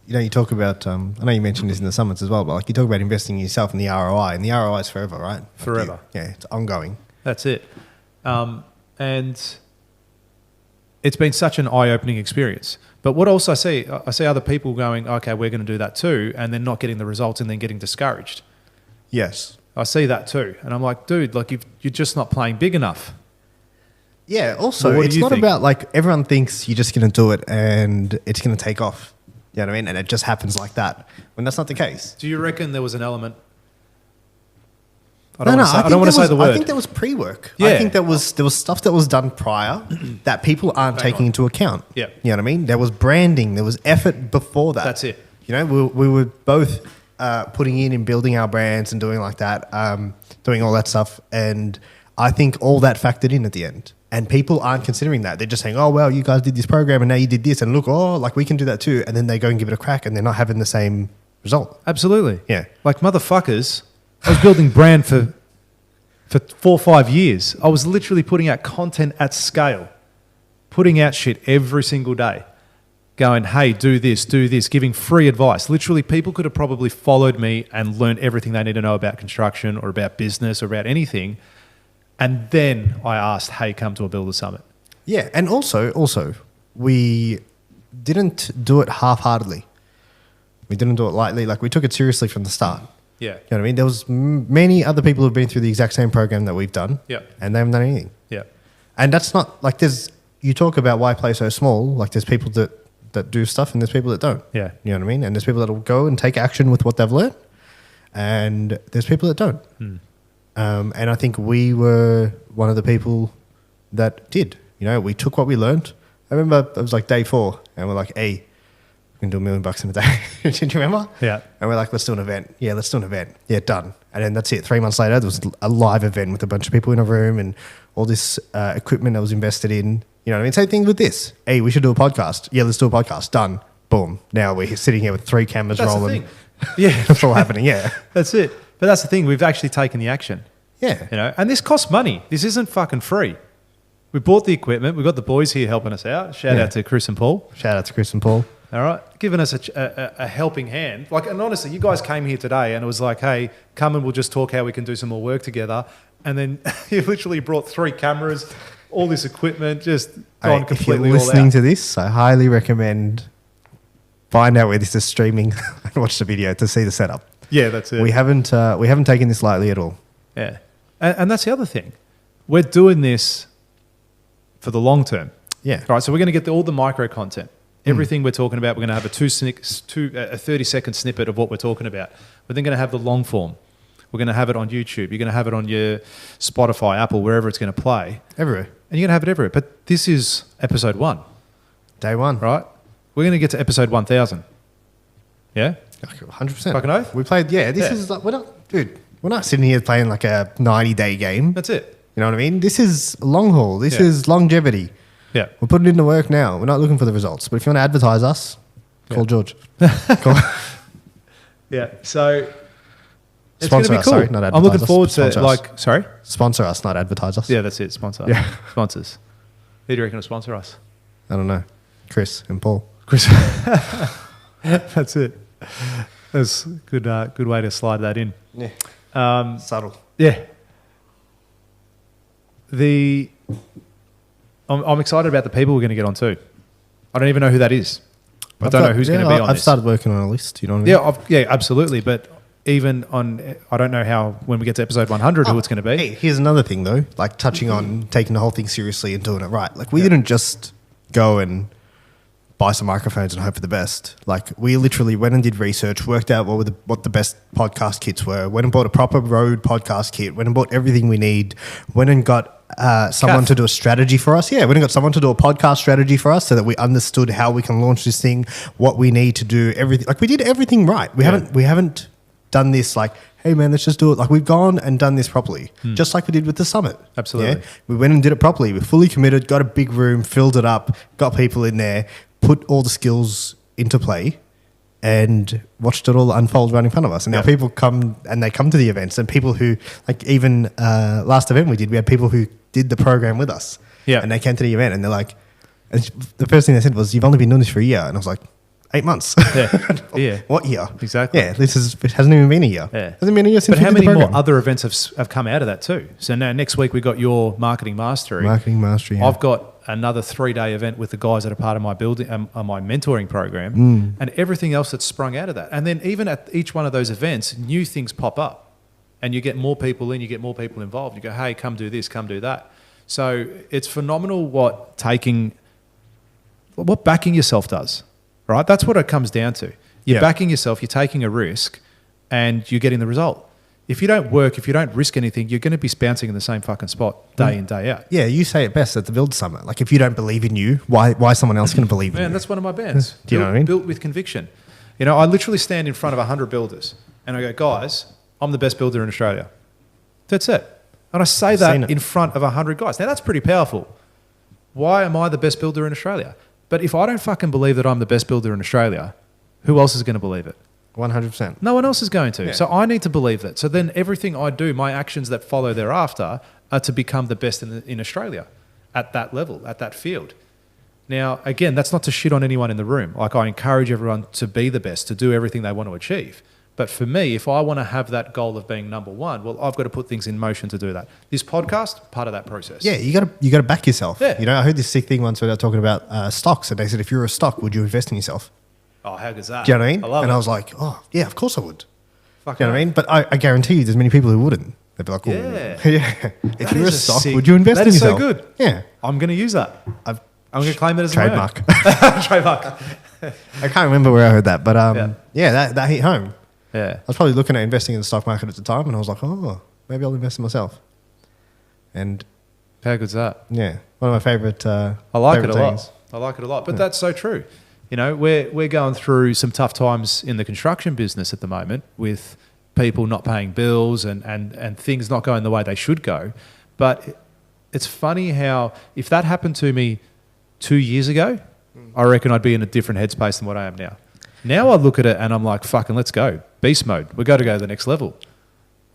you talk about, I know you mentioned this in the summits as well, but like you talk about investing in yourself and the ROI, and the ROI is forever, right? Forever. It's ongoing. That's it. And it's been such an eye-opening experience. But what else I see other people going, okay, we're going to do that too, and then not getting the results and then getting discouraged. Yes. I see that too. And I'm like, dude, like you're just not playing big enough. Yeah, also, Well, what do it's you not think? about like everyone thinks you're just going to do it and it's going to take off. You know what I mean? And it just happens like that when that's not the case. Do you reckon there was an element? I I don't want to say the word. I think there was pre-work. Yeah. I think there was stuff that was done prior that people aren't taking into account. Yeah. You know what I mean? There was branding. There was effort before that. That's it. You know, we were both putting in building our brands and doing like that, doing all that stuff. And I think all that factored in at the end. And people aren't considering that. They're just saying, oh, well, you guys did this program and now you did this. And look, like we can do that too. And then they go and give it a crack and they're not having the same result. Absolutely. Yeah. Like motherfuckers, I was building brand for 4 or 5 years. I was literally putting out content at scale, putting out shit every single day, going, hey, do this, giving free advice. Literally, people could have probably followed me and learned everything they need to know about construction or about business or about anything. And then I asked, hey, come to a Builder Summit. Yeah, and also, we didn't do it half-heartedly. We didn't do it lightly. Like, we took it seriously from the start. Yeah. You know what I mean? There was many other people who've been through the exact same program that we've done. Yeah. And they haven't done anything. Yeah. And that's not, like, you talk about why play so small. Like, there's people that do stuff and there's people that don't. Yeah. You know what I mean? And there's people that will go and take action with what they've learned. And there's people that don't. And I think we were one of the people that did. You know, we took what we learned. I remember it was like day 4 and we're like, hey, we can do $1 million in a day. Did you remember? Yeah. And we're like, let's do an event. Yeah, let's do an event. Yeah, done. And then that's it. 3 months later, there was a live event with a bunch of people in a room and all this equipment that was invested in. You know what I mean? Same thing with this. Hey, we should do a podcast. Yeah, let's do a podcast. Done. Boom. Now we're sitting here with 3 cameras That's rolling. the thing. Yeah. That's all happening. Yeah. That's it. But that's the thing. We've actually taken the action. Yeah. You know, and this costs money. This isn't fucking free. We bought the equipment. We've got the boys here helping us out. Shout out to Chris and Paul. Shout out to Chris and Paul. All right. Giving us a helping hand. Like, and honestly, you guys came here today and it was like, hey, come and we'll just talk how we can do some more work together. And then you literally brought 3 cameras, all this equipment, just gone If completely you're all listening out. to this, I highly recommend find out where this is streaming and watch the video to see the setup. Yeah, that's it. We haven't taken this lightly at all. Yeah. And that's the other thing. We're doing this for the long term. Yeah. Right. So we're going to get all the micro content. Everything we're talking about, we're going to have a 30-second snippet of what we're talking about. We're then going to have the long form. We're going to have it on YouTube. You're going to have it on your Spotify, Apple, wherever it's going to play. Everywhere. And you're going to have it everywhere. But this is episode 1. Day 1. Right? We're going to get to episode 1000. Yeah? 100%. Fucking oath? We played, this is like, we're not sitting here playing like a 90-day game. That's it. You know what I mean? This is long haul. This is longevity. Yeah. We're putting in the work now. We're not looking for the results. But if you want to advertise us, call George. Yeah. So it's Sponsor going to be us, cool. sorry, not I'm advertise looking us. forward to Sponsor us. sorry? Sponsor us, not advertise us. Yeah, that's it. Sponsor. Yeah. Sponsors. Who do you reckon will sponsor us? I don't know. Chris and Paul. Chris. That's it. That's a good way to slide that in. Yeah. Subtle. Yeah. I'm excited about the people we're going to get on too. I don't even know who that is. I don't know who's going to be on I've this. started working on a list. You know what I mean? Yeah, absolutely. But even on, I don't know how when we get to episode 100 who it's going to be. Hey, here's another thing though, like touching on taking the whole thing seriously and doing it right. Like we didn't just go and buy some microphones and hope for the best. Like we literally went and did research, worked out what the best podcast kits were, went and bought a proper Rode podcast kit, went and bought everything we need, went and got someone to do a strategy for us. Yeah, went and got someone to do a podcast strategy for us so that we understood how we can launch this thing, what we need to do, everything. Like we did everything right. We haven't done this like, hey man, let's just do it. Like we've gone and done this properly, just like we did with the summit. Absolutely. Yeah? We went and did it properly. We're fully committed, got a big room, filled it up, got people in there, put all the skills into play and watched it all unfold right in front of us. And now people come to the events and people who, like even last event we did, we had people who did the program with us. Yeah. And they came to the event and they're like, and the first thing they said was, you've only been doing this for a year. And I was like, 8 months. Yeah. Yeah. What year? Exactly. Yeah, it hasn't even been a year. Yeah. Hasn't been a year since But we how did many the more program. other events have come out of that too? So now next week we got your marketing mastery. Marketing mastery. Yeah. I've got another 3-day event with the guys that are part of my building, my mentoring program, and everything else that's sprung out of that. And then even at each one of those events, new things pop up, and you get more people in, you get more people involved. You go, hey, come do this, come do that. So it's phenomenal what backing yourself does, right? That's what it comes down to. You're Yeah. backing yourself, you're taking a risk, and you're getting the result. If you don't work, if you don't risk anything, you're going to be bouncing in the same fucking spot day in, day out. Yeah, you say it best at the Build Summit. Like, if you don't believe in you, why is someone else going to believe in Man, you? that's one of my bands. Do you know what I mean? Built with conviction. You know, I literally stand in front of 100 builders and I go, guys, I'm the best builder in Australia. That's it. And I say Seen that it. in front of 100 guys. Now, that's pretty powerful. Why am I the best builder in Australia? But if I don't fucking believe that I'm the best builder in Australia, who else is going to believe it? 100%. No one else is going to. Yeah. So I need to believe that. So then everything I do, my actions that follow thereafter, are to become the best in Australia at that level, at that field. Now, again, that's not to shit on anyone in the room. Like, I encourage everyone to be the best, to do everything they want to achieve. But for me, if I want to have that goal of being number one, well, I've got to put things in motion to do that. This podcast, part of that process. Yeah, you got to back yourself. Yeah. You know, I heard this sick thing once where they were talking about stocks, and they said, if you were a stock, would you invest in yourself? Oh, how good's that? Do you know what I mean? I love and it. I was like, oh, yeah, of course I would. Fuck Do you know what I yeah. mean? But I guarantee you, there's many people who wouldn't. They'd be like, oh, Yeah. yeah. If That you were a is a stock, sick- would you invest that in is so yourself? good. Yeah. I'm going to use that. I've I'm going to claim it as my own. trademark. Trademark. I can't remember where I heard that, but Yeah. that hit home. Yeah. I was probably looking at investing in the stock market at the time, and I was like, oh, maybe I'll invest in myself. And How good's that? yeah, one of my favorite. I like it a favorite lot. things. I like it a lot. But that's so true. You know, we're going through some tough times in the construction business at the moment with people not paying bills and things not going the way they should go. But it's funny how if that happened to me 2 years ago, I reckon I'd be in a different headspace than what I am now. Now I look at it and I'm like, fucking let's go. Beast mode. We've got to go to the next level.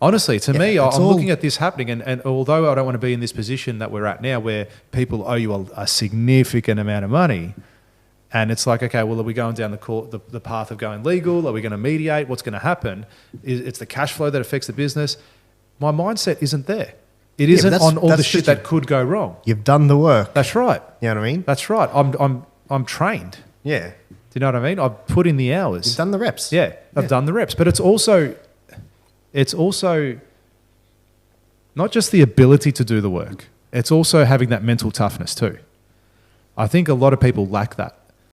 Honestly, to me, it's I'm all- looking at this happening, and although I don't want to be in this position that we're at now where people owe you a significant amount of money, and it's like, okay, well, are we going down the path of going legal? Are we going to mediate? What's going to happen? It's the cash flow that affects the business. My mindset isn't there. It but isn't that's- on all the that's shit just that could go wrong. You've done the work. That's right. You know what I mean? That's right. I'm trained. Yeah. Do you know what I mean? I've put in the hours. You've done the reps. Yeah, I've done the reps, but it's also not just the ability to do the work. It's also having that mental toughness too. I think a lot of people lack that.